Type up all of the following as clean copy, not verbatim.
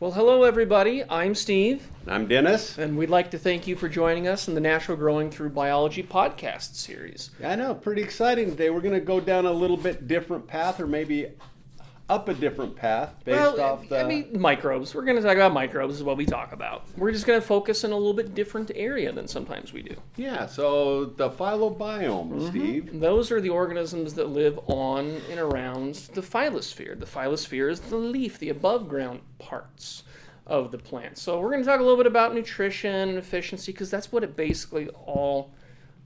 Well, hello everybody. I'm Steve, I'm Dennis. and we'd like to thank you for joining us in the Natural Growing Through Biology podcast series. I know, pretty exciting today. We're going to go down a little bit different path, or maybe up a different path based off the... Microbes. We're going to talk about microbes is what we talk about. We're just going to focus in a little bit different area than sometimes we do. Yeah, so the phyllobiome, Steve. Those are the organisms that live on and around the phyllosphere. The phyllosphere is the leaf, the above ground parts of the plant. So we're going to talk a little bit about nutrition and efficiency because that's what it basically all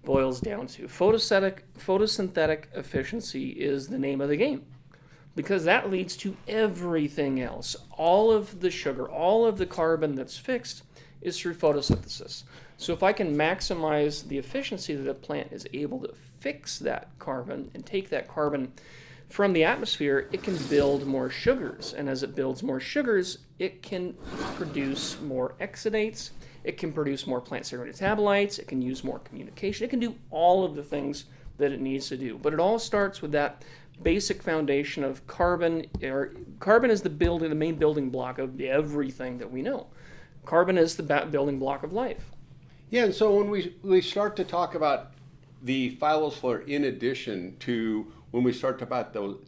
boils down to. Photosynthetic efficiency is the name of the game, because that leads to everything else. All of the sugar, all of the carbon that's fixed is through photosynthesis. So if I can maximize the efficiency that a plant is able to fix that carbon and take that carbon from the atmosphere, it can build more sugars. And as it builds more sugars, it can produce more exudates, it can produce more plant serum metabolites, it can use more communication, it can do all of the things that it needs to do. But it all starts with that basic foundation of carbon. Carbon is the main building block of everything that we know. Carbon is the building block of life. Yeah, and so when we start to talk about the phyllosphere, in addition to when we start to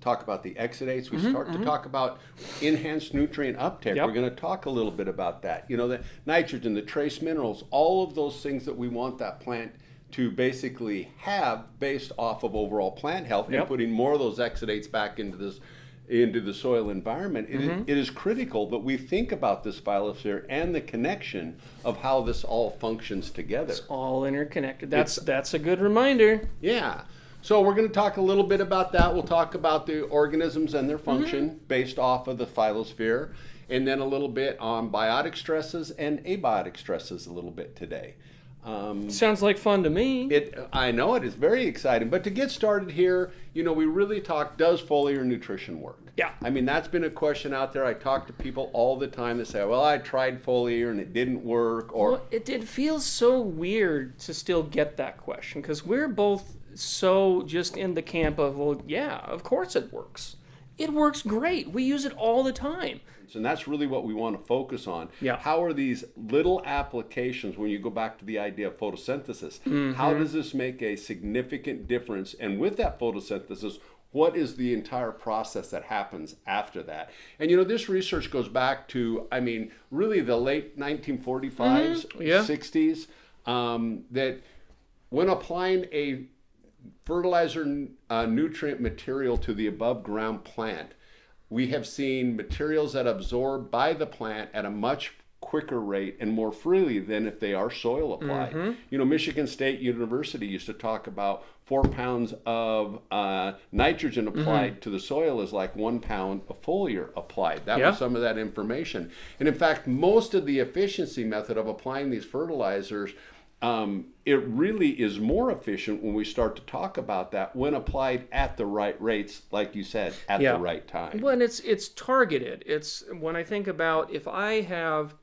talk about the exudates, we start to talk about enhanced nutrient uptake. Yep. We're going to talk a little bit about that. You know, the nitrogen, the trace minerals, all of those things that we want that plant to basically have based off of overall plant health. Yep. And putting more of those exudates back into the soil environment. It is critical that we think about this phyllosphere and the connection of how this all functions together. It's all interconnected. That's a good reminder. Yeah. So we're going to talk a little bit about that. We'll talk about the organisms and their function based off of the phyllosphere, and then a little bit on biotic stresses and abiotic stresses a little bit today. Sounds like fun to me. I know it is very exciting. But to get started here, you know, we really talk, does foliar nutrition work? Yeah. I mean, that's been a question out there. I talk to people all the time that say, well, I tried foliar and it didn't work. Or It feels so weird to still get that question because we're both so just in the camp of, well, yeah, of course it works. It works great. We use it all the time. And that's really what we want to focus on. Yeah. How are these little applications, when you go back to the idea of photosynthesis, how does this make a significant difference? And with that photosynthesis, what is the entire process that happens after that? And you know, this research goes back to, I mean, really the late 1945s, 60s, that when applying a fertilizer nutrient material to the above ground plant, we have seen materials that absorb by the plant at a much quicker rate and more freely than if they are soil applied. You know, Michigan State University used to talk about 4 pounds of nitrogen applied to the soil is like 1 pound of foliar applied. That was some of that information. And in fact, most of the efficiency method of applying these fertilizers, it really is more efficient when we start to talk about that when applied at the right rates, like you said, at the right time. Well, and it's targeted. It's when I think about if I have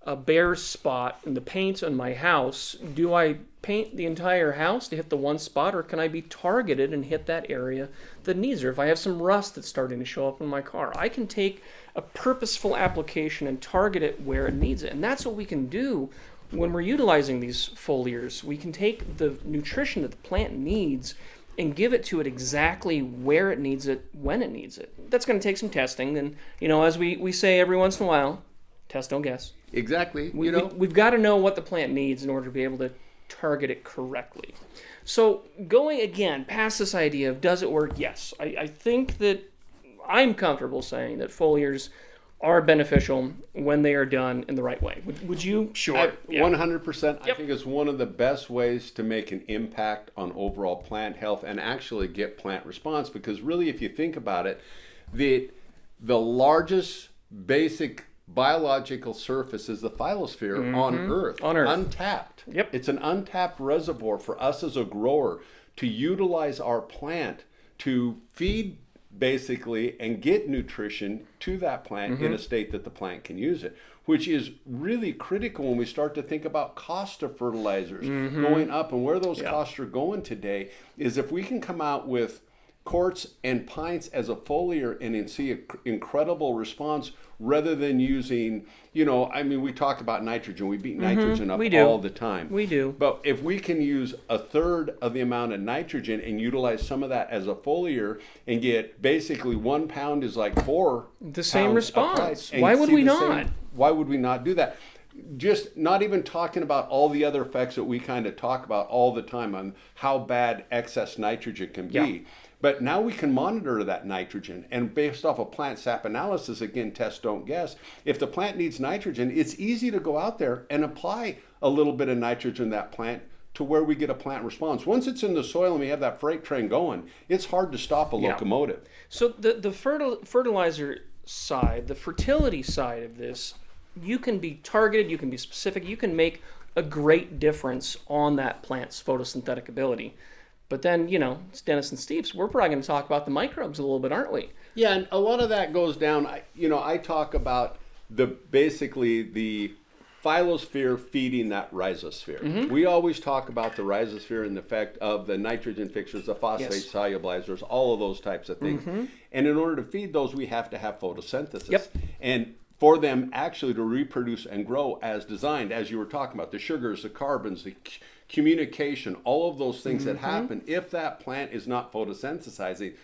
a bare spot in the paint on my house, do I paint the entire house to hit the one spot, or can I be targeted and hit that area that needs it? Or if I have some rust that's starting to show up in my car, I can take a purposeful application and target it where it needs it. And that's what we can do when we're utilizing these foliars. We can take the nutrition that the plant needs and give it to it exactly where it needs it, when it needs it. That's going to take some testing. And, you know, as we say every once in a while, test, don't guess. Exactly. We've got to know what the plant needs in order to be able to target it correctly. So going, again, past this idea of does it work? Yes. I think that I'm comfortable saying that foliars are beneficial when they are done in the right way. Would you? Sure. 100%. I think it's one of the best ways to make an impact on overall plant health and actually get plant response, because really, if you think about it, the largest basic biological surface is the phyllosphere on Earth. Untapped. Yep. It's an untapped reservoir for us as a grower to utilize our plant to feed basically and get nutrition to that plant in a state that the plant can use it, which is really critical when we start to think about cost of fertilizers going up. And where those costs are going today is if we can come out with quartz and pints as a foliar and see an incredible response rather than using, we talk about nitrogen. We beat nitrogen up all the time. We do. But if we can use a third of the amount of nitrogen and utilize some of that as a foliar and get basically 1 pound is like 4 the same pounds response. applied, Why would we not? Why would we not do that? Just not even talking about all the other effects that we kind of talk about all the time on how bad excess nitrogen can be. Yeah. But now we can monitor that nitrogen, and based off of plant sap analysis, again, test, don't guess, if the plant needs nitrogen, it's easy to go out there and apply a little bit of nitrogen to that plant to where we get a plant response. Once it's in the soil and we have that freight train going, it's hard to stop a locomotive. So the fertilizer side, the fertility side of this, you can be targeted, you can be specific, you can make a great difference on that plant's photosynthetic ability. But then, it's Dennis and Steve's. We're probably going to talk about the microbes a little bit, aren't we? Yeah, and a lot of that goes down. I talk about basically the phyllosphere feeding that rhizosphere. Mm-hmm. We always talk about the rhizosphere and the effect of the nitrogen fixers, the phosphate solubilizers, all of those types of things. Mm-hmm. And in order to feed those, we have to have photosynthesis. Yep. And for them actually to reproduce and grow as designed, as you were talking about, the sugars, the carbons, the communication, all of those things that happen, if that plant is not photosynthesizing,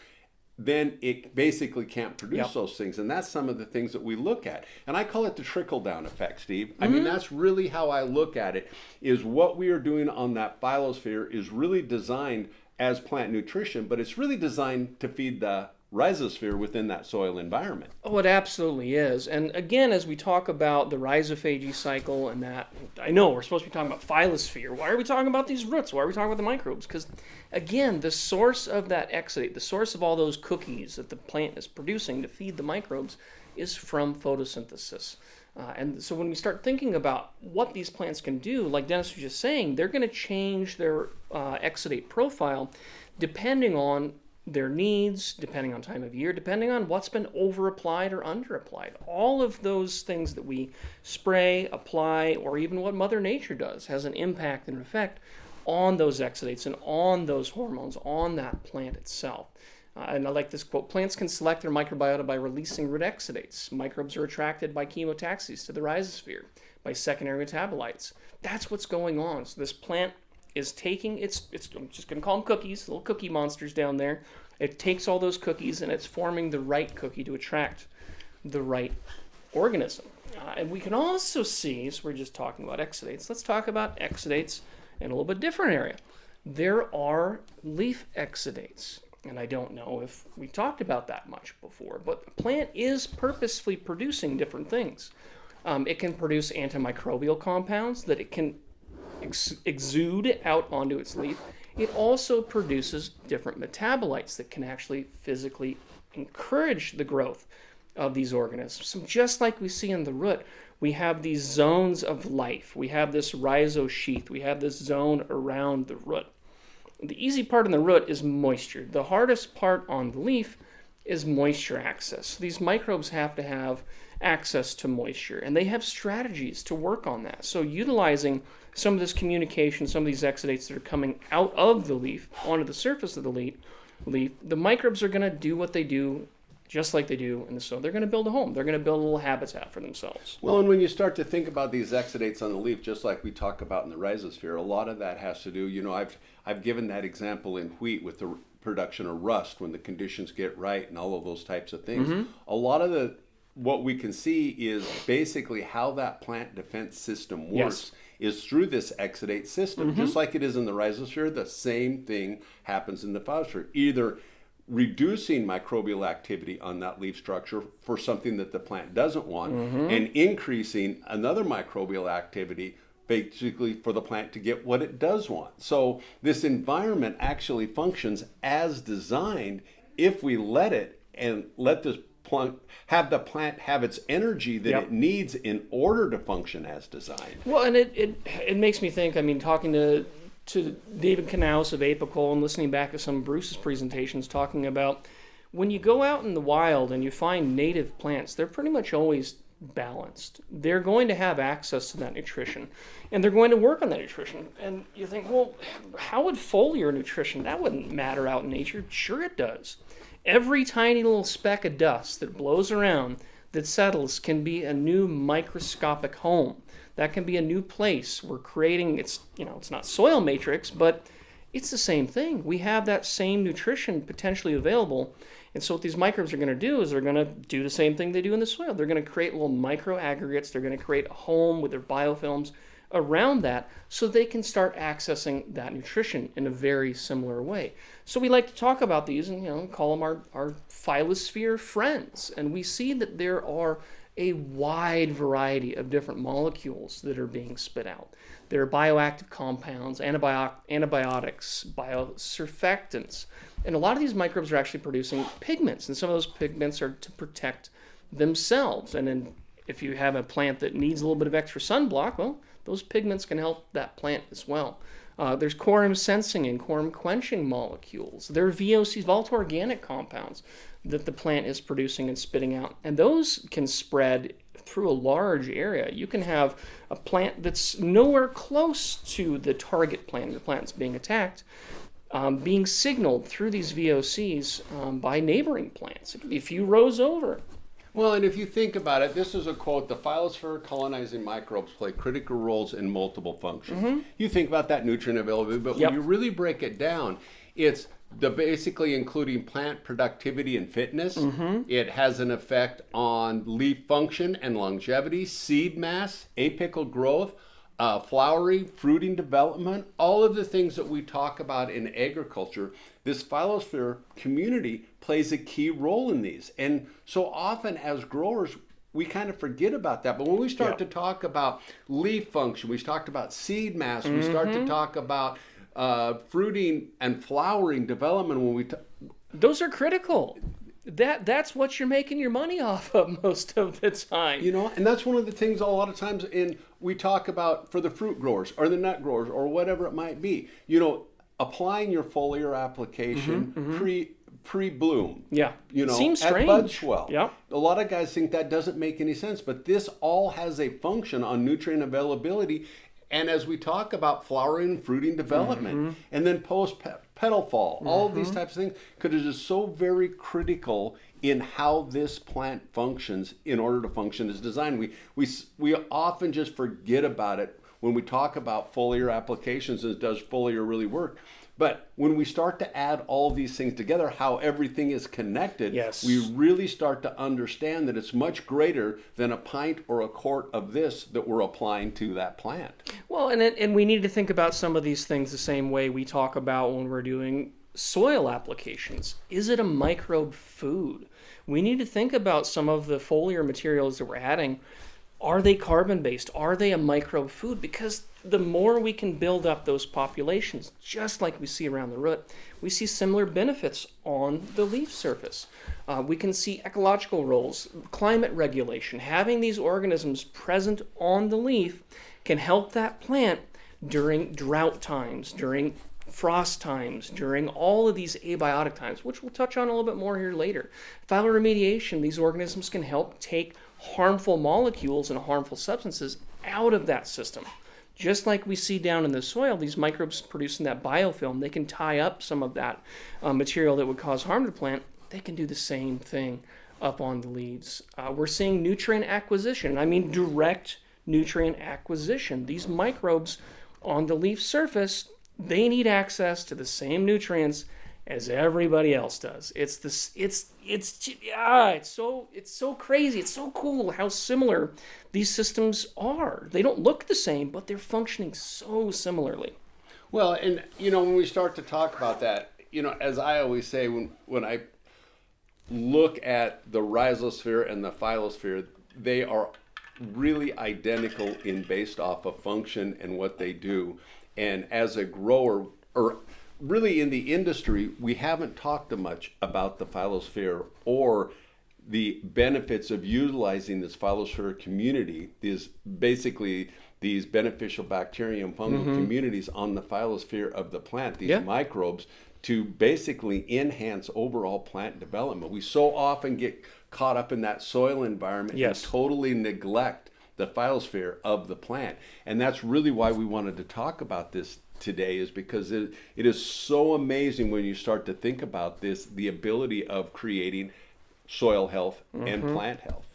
then it basically can't produce those things. And that's some of the things that we look at. And I call it the trickle-down effect, Steve. I mean, that's really how I look at it, is what we are doing on that phyllosphere is really designed as plant nutrition, but it's really designed to feed the rhizosphere within that soil environment. Oh, it absolutely is. And again, as we talk about the rhizophagy cycle and that, I know we're supposed to be talking about phyllosphere. Why are we talking about these roots? Why are we talking about the microbes? Because again, the source of that exudate, the source of all those cookies that the plant is producing to feed the microbes is from photosynthesis. And so when we start thinking about what these plants can do, like Dennis was just saying, they're going to change their exudate profile depending on their needs, depending on time of year, depending on what's been over-applied or under-applied. All of those things that we spray, apply, or even what Mother Nature does has an impact and an effect on those exudates and on those hormones, on that plant itself. And I like this quote, plants can select their microbiota by releasing root exudates. Microbes are attracted by chemotaxis to the rhizosphere, by secondary metabolites. That's what's going on. So this plant is taking I'm just going to call them cookies, little cookie monsters down there. It takes all those cookies and it's forming the right cookie to attract the right organism. And we can also see, so we're just talking about exudates, let's talk about exudates in a little bit different area. There are leaf exudates, and I don't know if we talked about that much before, but the plant is purposefully producing different things. It can produce antimicrobial compounds that it can exude out onto its leaf. It also produces different metabolites that can actually physically encourage the growth of these organisms. So just like we see in the root, we have these zones of life. We have this rhizosheath. We have this zone around the root. The easy part in the root is moisture. The hardest part on the leaf is moisture access. These microbes have to have access to moisture, and they have strategies to work on that. So utilizing some of this communication, some of these exudates that are coming out of the leaf onto the surface of the leaf, the microbes are going to do what they do just like they do in the soil. They're going to build a home. They're going to build a little habitat for themselves. Well, and when you start to think about these exudates on the leaf, just like we talk about in the rhizosphere, a lot of that has to do, I've given that example in wheat with the production of rust when the conditions get right and all of those types of things. Mm-hmm. A lot of what we can see is basically how that plant defense system works. Yes. Is through this exudate system. Mm-hmm. Just like it is in the rhizosphere, the same thing happens in the phyllosphere. Either reducing microbial activity on that leaf structure for something that the plant doesn't want, mm-hmm. and increasing another microbial activity basically for the plant to get what it does want. So this environment actually functions as designed if we let it and let this have the plant have its energy that it needs in order to function as designed. Well, and it makes me think, talking to David Knaus of Apical and listening back to some of Bruce's presentations talking about when you go out in the wild and you find native plants, they're pretty much always balanced. They're going to have access to that nutrition, and they're going to work on that nutrition. And you think, well, how would foliar nutrition, that wouldn't matter out in nature? Sure it does. Every tiny little speck of dust that blows around, that settles, can be a new microscopic home. That can be a new place. We're creating, it's not soil matrix, but it's the same thing. We have that same nutrition potentially available. And so what these microbes are going to do is they're going to do the same thing they do in the soil. They're going to create little micro aggregates. They're going to create a home with their biofilms around that so they can start accessing that nutrition in a very similar way. So we like to talk about these and call them our phyllosphere friends. And we see that there are a wide variety of different molecules that are being spit out. There are bioactive compounds, antibiotics, biosurfactants, and a lot of these microbes are actually producing pigments, and some of those pigments are to protect themselves. And then if you have a plant that needs a little bit of extra sunblock, well, those pigments can help that plant as well. There's quorum sensing and quorum quenching molecules. There are VOCs, volatile organic compounds, that the plant is producing and spitting out. And those can spread through a large area. You can have a plant that's nowhere close to the target plant, the plant's being attacked, being signaled through these VOCs by neighboring plants. It could be a few rows over. Well, and if you think about it, this is a quote: the phyllosphere colonizing microbes play critical roles in multiple functions. Mm-hmm. You think about that nutrient availability, but when you really break it down, it's basically including plant productivity and fitness. Mm-hmm. It has an effect on leaf function and longevity, seed mass, apical growth, flowering, fruiting development, all of the things that we talk about in agriculture. This phyllosphere community plays a key role in these. And so often as growers, we kind of forget about that. But when we start to talk about leaf function, we talked about seed mass, we start to talk about fruiting and flowering development, those are critical. That's what you're making your money off of most of the time. And that's one of the things a lot of times we talk about for the fruit growers or the nut growers or whatever it might be. Applying your foliar application pre-bloom. Yeah. Seems strange. At bud swell. Yeah. A lot of guys think that doesn't make any sense, but this all has a function on nutrient availability. And as we talk about flowering, fruiting development, and then post-petal fall, all of these types of things, because it is so very critical in how this plant functions in order to function as designed. We often just forget about it when we talk about foliar applications, and does foliar really work? But when we start to add all these things together, how everything is connected, we really start to understand that it's much greater than a pint or a quart of this that we're applying to that plant. Well, and we need to think about some of these things the same way we talk about when we're doing soil applications. Is it a microbe food? We need to think about some of the foliar materials that we're adding. Are they carbon-based? Are they a microbe food? Because the more we can build up those populations, just like we see around the root, we see similar benefits on the leaf surface. We can see ecological roles, climate regulation. Having these organisms present on the leaf can help that plant during drought times, during frost times, during all of these abiotic times, which we'll touch on a little bit more here later. Phyloremediation, these organisms can help take harmful molecules and harmful substances out of that system. Just like we see down in the soil, these microbes producing that biofilm, they can tie up some of that material that would cause harm to the plant. They can do the same thing up on the leaves. We're seeing nutrient acquisition. I mean direct nutrient acquisition. These microbes on the leaf surface, they need access to the same nutrients as everybody else does. It's so crazy. It's so cool how similar these systems are. They don't look the same, but they're functioning so similarly. Well, and when we start to talk about that, as I always say, when I look at the rhizosphere and the phyllosphere, they are really identical based off of function and what they do. And as a grower, or really in the industry, we haven't talked much about the phyllosphere or the benefits of utilizing this phyllosphere community, these beneficial bacteria and fungal communities on the phyllosphere of the plant, these microbes, to basically enhance overall plant development. We so often get caught up in that soil environment Yes. and totally neglect the phyllosphere of the plant. And that's really why we wanted to talk about this today, is because it is so amazing when you start to think about this, the ability of creating soil health and plant health.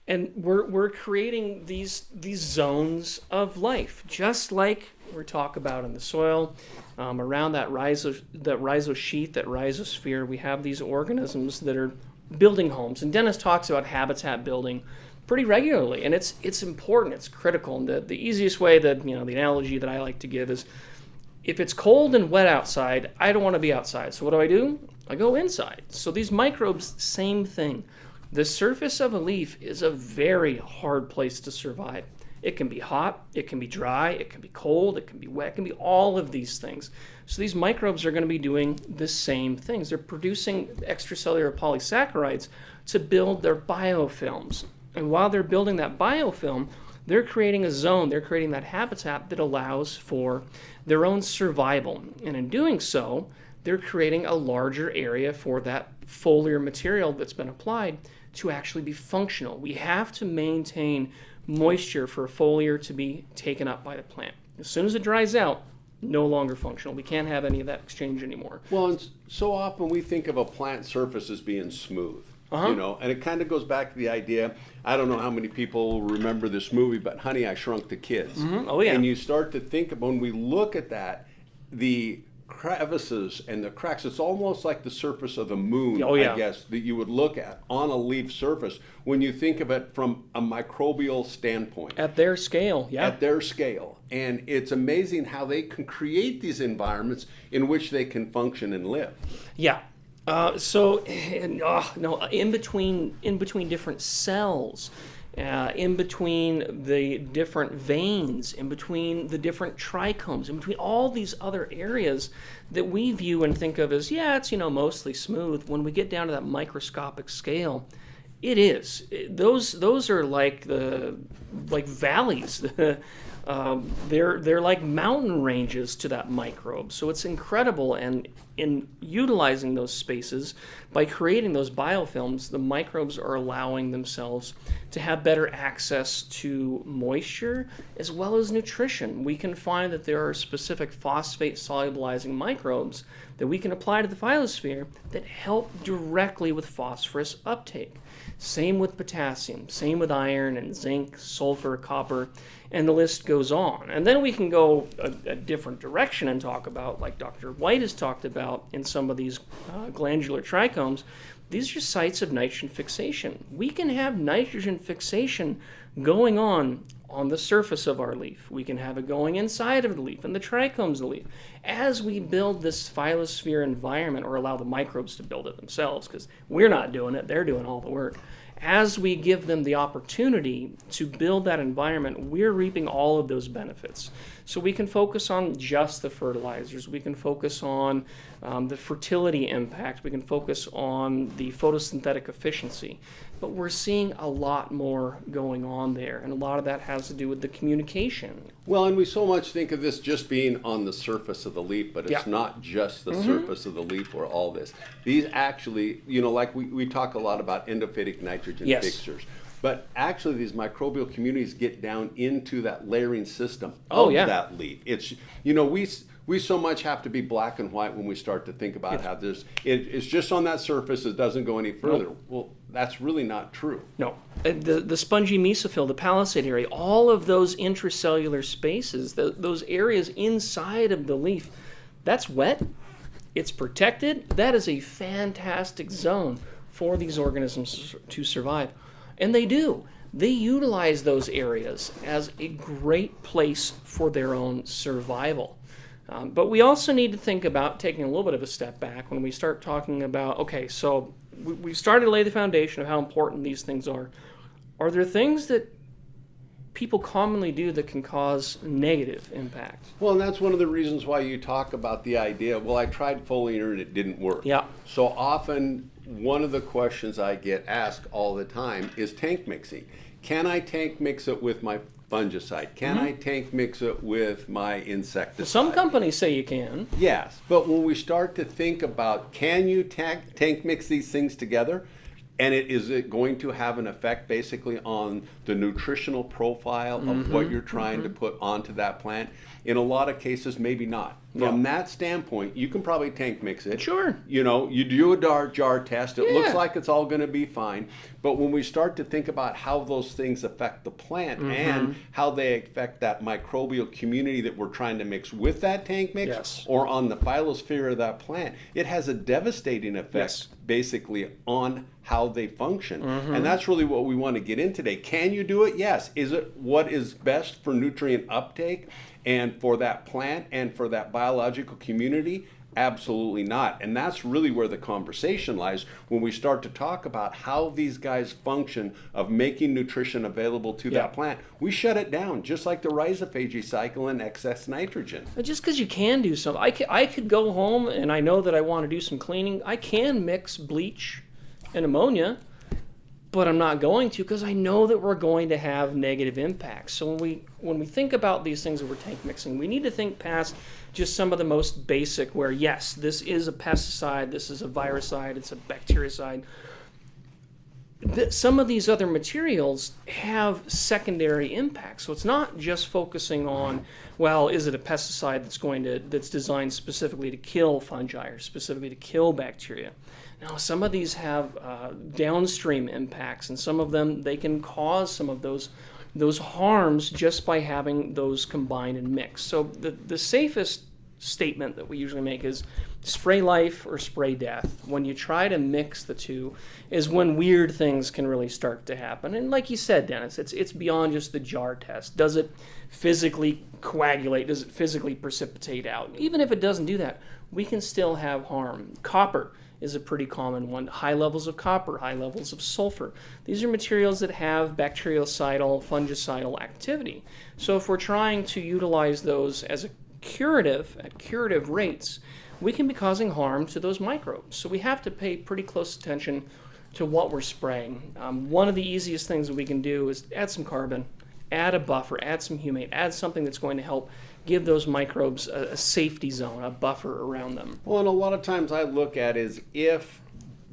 And we're creating these zones of life, just like we talk about in the soil, around that rhizosheath, that rhizosphere. We have these organisms that are building homes, and Dennis talks about habitat building pretty regularly, and it's important, it's critical. And the easiest way that, the analogy that I like to give is, if it's cold and wet outside, I don't want to be outside. So what do? I go inside. So these microbes, same thing. The surface of a leaf is a very hard place to survive. It can be hot, it can be dry, it can be cold, it can be wet, it can be all of these things. So these microbes are going to be doing the same things. They're producing extracellular polysaccharides to build their biofilms. And while they're building that biofilm, they're creating a zone, they're creating that habitat that allows for their own survival. And in doing so, they're creating a larger area for that foliar material that's been applied to actually be functional. We have to maintain moisture for a foliar to be taken up by the plant. As soon as it dries out, no longer functional. We can't have any of that exchange anymore. Well, and so often we think of a plant surface as being smooth. And it kind of goes back to the idea, I don't know how many people remember this movie, but Honey, I Shrunk the Kids. Oh, yeah. And you start to think of, when we look at that, the crevices and the cracks, it's almost like the surface of the moon, I guess, that you would look at on a leaf surface when you think of it from a microbial standpoint. At their scale, yeah. At their scale. And it's amazing how they can create these environments in which they can function and live. Yeah. In between different cells, in between the different veins, in between the different trichomes, in between all these other areas that we view and think of as, it's mostly smooth. When we get down to that microscopic scale, it is. Those are like valleys. They're like mountain ranges to that microbe. So it's incredible, and in utilizing those spaces, by creating those biofilms, the microbes are allowing themselves to have better access to moisture as well as nutrition. We can find that there are specific phosphate solubilizing microbes that we can apply to the phyllosphere that help directly with phosphorus uptake. Same with potassium, same with iron and zinc, sulfur, copper, and the list goes on. And then we can go a different direction and talk about, like Dr. White has talked about in some of these glandular trichomes, these are sites of nitrogen fixation. We can have nitrogen fixation going on the surface of our leaf. We can have it going inside of the leaf, in the trichomes of the leaf. As we build this phyllosphere environment, or allow the microbes to build it themselves, because we're not doing it, they're doing all the work. As we give them the opportunity to build that environment, we're reaping all of those benefits. So we can focus on just the fertilizers. We can focus on the fertility impact. We can focus on the photosynthetic efficiency. But we're seeing a lot more going on there, and a lot of that has to do with the communication. Well, and we so much think of this just being on the surface of the leaf, but it's not just the surface of the leaf or all this. These actually, like we talk a lot about endophytic nitrogen fixers. But actually, these microbial communities get down into that layering system of that leaf. It's, we so much have to be black and white when we start to think about how it's just on that surface, it doesn't go any further. Nope. Well, that's really not true. No. The spongy mesophyll, the palisade area, all of those intracellular spaces, those areas inside of the leaf, that's wet, it's protected. That is a fantastic zone for these organisms to survive. And they do. They utilize those areas as a great place for their own survival. But we also need to think about taking a little bit of a step back when we start talking about, okay, so we've started to lay the foundation of how important these things are. Are there things that people commonly do that can cause negative impact? Well, and that's one of the reasons why you talk about the idea, well, I tried foliar and it didn't work. Yeah. So often one of the questions I get asked all the time is tank mixing. Can I tank mix it with my fungicide? Can I tank mix it with my insecticide? Some companies say you can. Yes, but when we start to think about, can you tank mix these things together? And is it going to have an effect basically on the nutritional profile of what you're trying to put onto that plant? In a lot of cases, maybe not. From that standpoint, you can probably tank mix it. Sure. You know, you do a jar test. It looks like it's all going to be fine. But when we start to think about how those things affect the plant and how they affect that microbial community that we're trying to mix with that tank mix or on the phyllosphere of that plant, it has a devastating effect basically on how they function. And that's really what we want to get in today. Can you do it? Yes. Is it what is best for nutrient uptake and for that plant and for that biological community? Absolutely not. And that's really where the conversation lies when we start to talk about how these guys function of making nutrition available to that plant. We shut it down, just like the rhizophagy cycle and excess nitrogen. Just because you can do something. I could go home and I know that I want to do some cleaning. I can mix bleach and ammonia, but I'm not going to because I know that we're going to have negative impacts. So when we think about these things that we're tank mixing, we need to think past just some of the most basic where, yes, this is a pesticide, this is a viricide, it's a bactericide. Some of these other materials have secondary impacts. So it's not just focusing on, well, is it a pesticide that's designed specifically to kill fungi or specifically to kill bacteria? Now, some of these have downstream impacts, and some of them, they can cause some of those harms just by having those combined and mixed. So the safest statement that we usually make is spray life or spray death. When you try to mix the two is when weird things can really start to happen. And like you said, Dennis, it's beyond just the jar test. Does it physically coagulate? Does it physically precipitate out? Even if it doesn't do that, we can still have harm. Copper is a pretty common one. High levels of copper, high levels of sulfur. These are materials that have bactericidal, fungicidal activity. So if we're trying to utilize those as a curative, at curative rates, we can be causing harm to those microbes. So we have to pay pretty close attention to what we're spraying. One of the easiest things that we can do is add some carbon, add a buffer, add some humate, add something that's going to help give those microbes a safety zone, a buffer around them. Well, and a lot of times I look at is if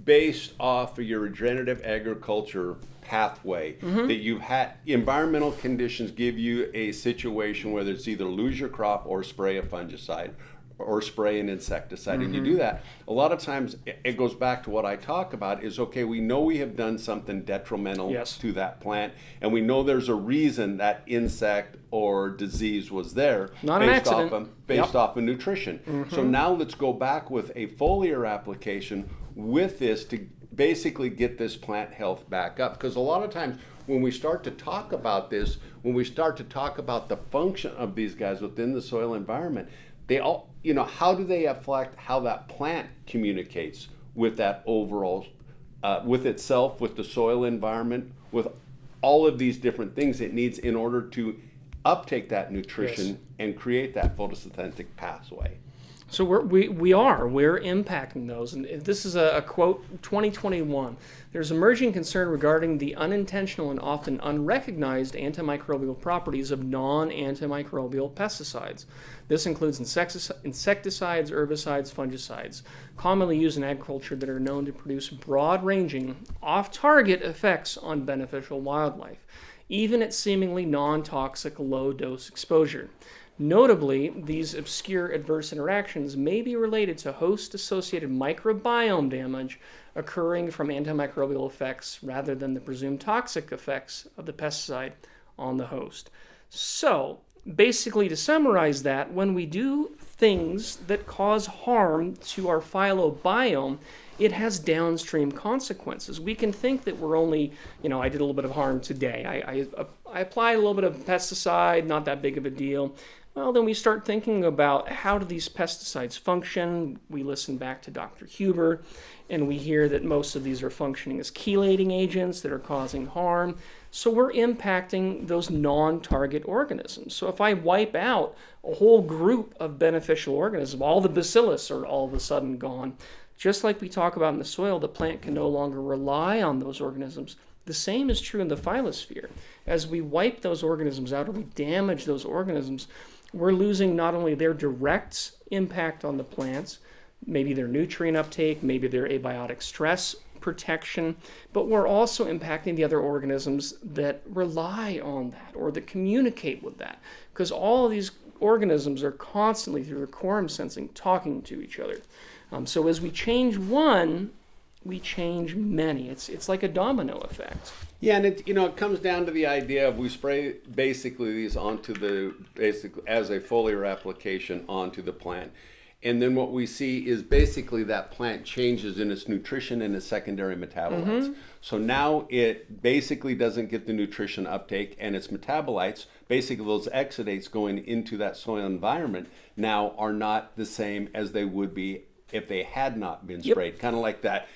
based off of your regenerative agriculture pathway that you've had, environmental conditions give you a situation whether it's either lose your crop or spray a fungicide or spray an insecticide, and you do that, a lot of times it goes back to what I talk about is, okay, we know we have done something detrimental to that plant, and we know there's a reason that insect or disease was there based off of nutrition. So now let's go back with a foliar application with this to basically get this plant health back up. Because a lot of times when we start to talk about this, when we start to talk about the function of these guys within the soil environment, they all, you know, how do they affect how that plant communicates with that overall, with itself, with the soil environment, with all of these different things it needs in order to uptake that nutrition and create that photosynthetic pathway. So we're impacting those. And this is a quote, 2021. There's emerging concern regarding the unintentional and often unrecognized antimicrobial properties of non-antimicrobial pesticides. This includes insecticides, herbicides, fungicides, commonly used in agriculture that are known to produce broad-ranging, off-target effects on beneficial wildlife, even at seemingly non-toxic low-dose exposure. Notably, these obscure adverse interactions may be related to host-associated microbiome damage occurring from antimicrobial effects rather than the presumed toxic effects of the pesticide on the host. So, basically, to summarize that, when we do things that cause harm to our phyllobiome, it has downstream consequences. We can think that we're only, I did a little bit of harm today. I applied a little bit of pesticide, not that big of a deal. Well, then we start thinking about how do these pesticides function. We listen back to Dr. Huber, and we hear that most of these are functioning as chelating agents that are causing harm. So we're impacting those non-target organisms. So if I wipe out a whole group of beneficial organisms, all the bacillus are all of a sudden gone. Just like we talk about in the soil, the plant can no longer rely on those organisms. The same is true in the phylosphere. As we wipe those organisms out or we damage those organisms, we're losing not only their direct impact on the plants, maybe their nutrient uptake, maybe their abiotic stress protection, but we're also impacting the other organisms that rely on that or that communicate with that, because all of these organisms are constantly, through their quorum sensing, talking to each other. So as we change one, we change many. It's like a domino effect. Yeah, and it comes down to the idea of we spray basically these onto as a foliar application onto the plant. And then what we see is basically that plant changes in its nutrition and its secondary metabolites. So now it basically doesn't get the nutrition uptake, and its metabolites, basically those exudates going into that soil environment, now are not the same as they would be if they had not been sprayed. Kind of like that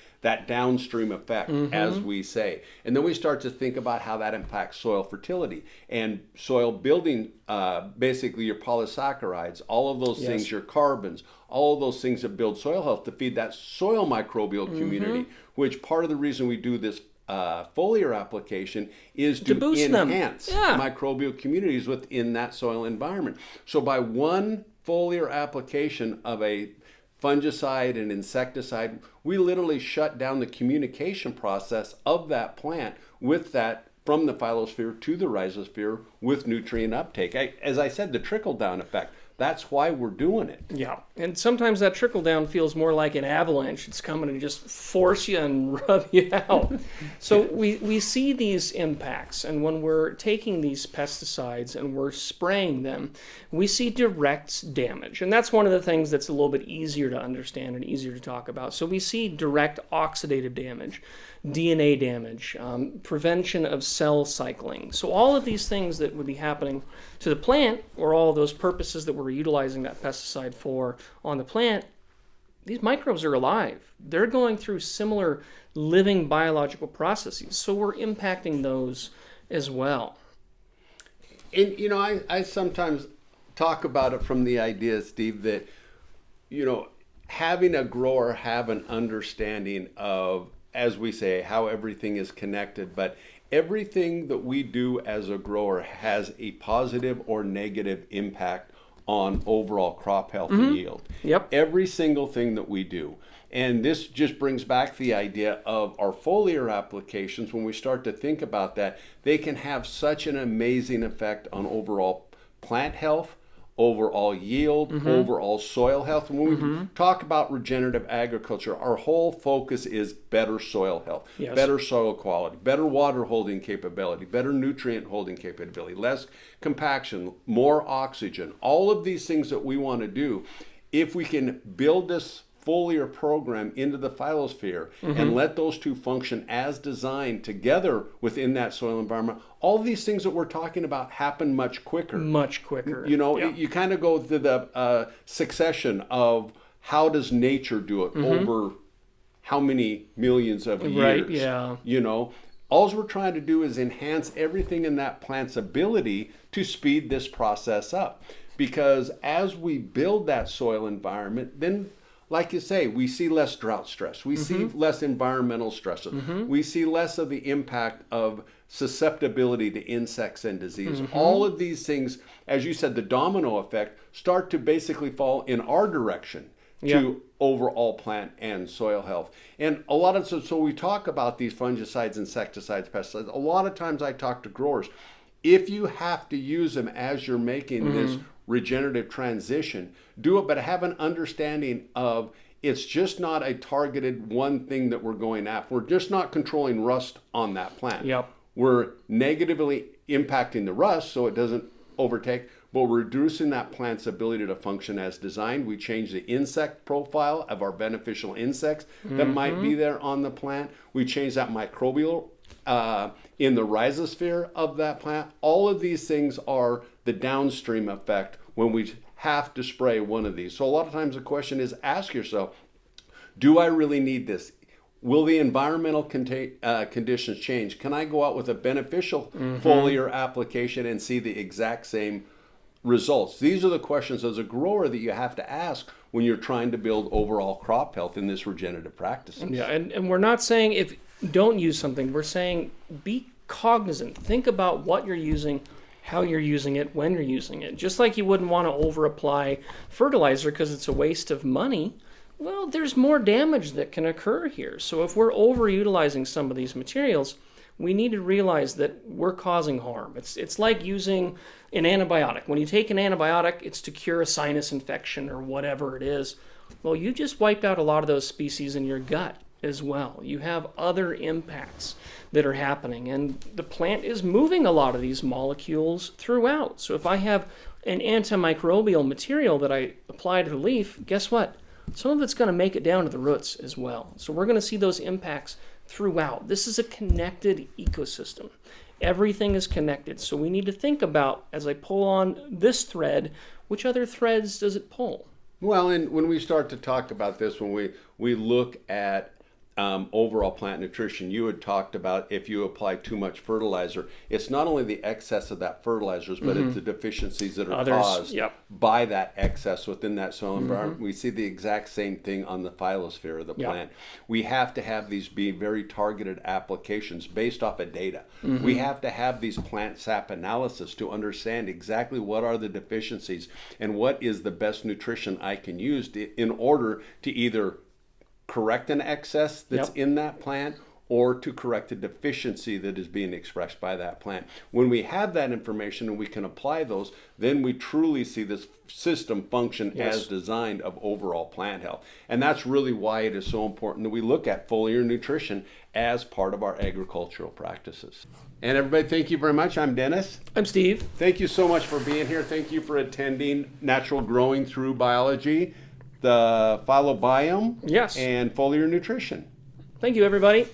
downstream effect, as we say. And then we start to think about how that impacts soil fertility and soil building, basically your polysaccharides, all of those things, your carbons, all of those things that build soil health to feed that soil microbial community, which part of the reason we do this foliar application is to enhance microbial communities within that soil environment. So by one foliar application of a fungicide and insecticide, we literally shut down the communication process of that plant with that, from the phyllosphere to the rhizosphere, with nutrient uptake. As I said, the trickle down effect. That's why we're doing it. Yeah, and sometimes that trickle down feels more like an avalanche. It's coming to just force you and rub you out. So we see these impacts, and when we're taking these pesticides and we're spraying them, we see direct damage. And that's one of the things that's a little bit easier to understand and easier to talk about. So we see direct oxidative damage, DNA damage, prevention of cell cycling. So all of these things that would be happening to the plant, or all of those purposes that we're utilizing that pesticide for on the plant, these microbes are alive. They're going through similar living biological processes. So we're impacting those as well. And, I sometimes talk about it from the idea, Steve, that, having a grower have an understanding of, as we say, how everything is connected, but everything that we do as a grower has a positive or negative impact on overall crop health and yield. Yep. Every single thing that we do. And this just brings back the idea of our foliar applications. When we start to think about that, they can have such an amazing effect on overall plant health, overall yield, overall soil health. And when we talk about regenerative agriculture, our whole focus is better soil health, better soil quality, better water holding capability, better nutrient holding capability, less compaction, more oxygen, all of these things that we want to do. If we can build this foliar program into the phylosphere and let those two function as designed together within that soil environment, all of these things that we're talking about happen much quicker. Much quicker. You kind of go through the succession of how does nature do it over how many millions of years. Right, yeah. All we're trying to do is enhance everything in that plant's ability to speed this process up. Because as we build that soil environment, then like you say, we see less drought stress. We see less environmental stresses. We see less of the impact of susceptibility to insects and disease. All of these things, as you said, the domino effect, start to basically fall in our direction to overall plant and soil health. And a lot of, so we talk about these fungicides, insecticides, pesticides. A lot of times I talk to growers, if you have to use them as you're making this regenerative transition, do it, but have an understanding of it's just not a targeted one thing that we're going after. We're just not controlling rust on that plant. We're negatively impacting the rust so it doesn't overtake, but we're reducing that plant's ability to function as designed. We change the insect profile of our beneficial insects that might be there on the plant. We change that microbial in the rhizosphere of that plant. All of these things are the downstream effect when we have to spray one of these. So a lot of times the question is, ask yourself, do I really need this? Will the environmental conditions change? Can I go out with a beneficial foliar application and see the exact same results? These are the questions as a grower that you have to ask when you're trying to build overall crop health in this regenerative practices. Yeah, and we're not saying if don't use something, we're saying be cognizant. Think about what you're using, how you're using it, when you're using it. Just like you wouldn't want to over apply fertilizer because it's a waste of money. Well, there's more damage that can occur here. So if we're overutilizing some of these materials, we need to realize that we're causing harm. It's like using an antibiotic. When you take an antibiotic, it's to cure a sinus infection or whatever it is. Well, you just wiped out a lot of those species in your gut as well. You have other impacts that are happening, and the plant is moving a lot of these molecules throughout. So if I have an antimicrobial material that I apply to the leaf, guess what? Some of it's going to make it down to the roots as well. So we're going to see those impacts throughout. This is a connected ecosystem. Everything is connected. So we need to think about, as I pull on this thread, which other threads does it pull? Well, and when we start to talk about this, when we look at overall plant nutrition, you had talked about if you apply too much fertilizer, it's not only the excess of that fertilizers, but it's the deficiencies that are caused by that excess within that soil environment. We see the exact same thing on the phyllosphere of the plant. We have to have these be very targeted applications based off of data. We have to have these plant sap analysis to understand exactly what are the deficiencies and what is the best nutrition I can use in order to either correct an excess that's in that plant or to correct a deficiency that is being expressed by that plant. When we have that information and we can apply those, then we truly see this system function as designed of overall plant health. And that's really why it is so important that we look at foliar nutrition as part of our agricultural practices. And everybody, thank you very much. I'm Dennis. I'm Steve. Thank you so much for being here. Thank you for attending Natural Growing Through Biology, the Phyllobiome, and Foliar Nutrition. Thank you, everybody.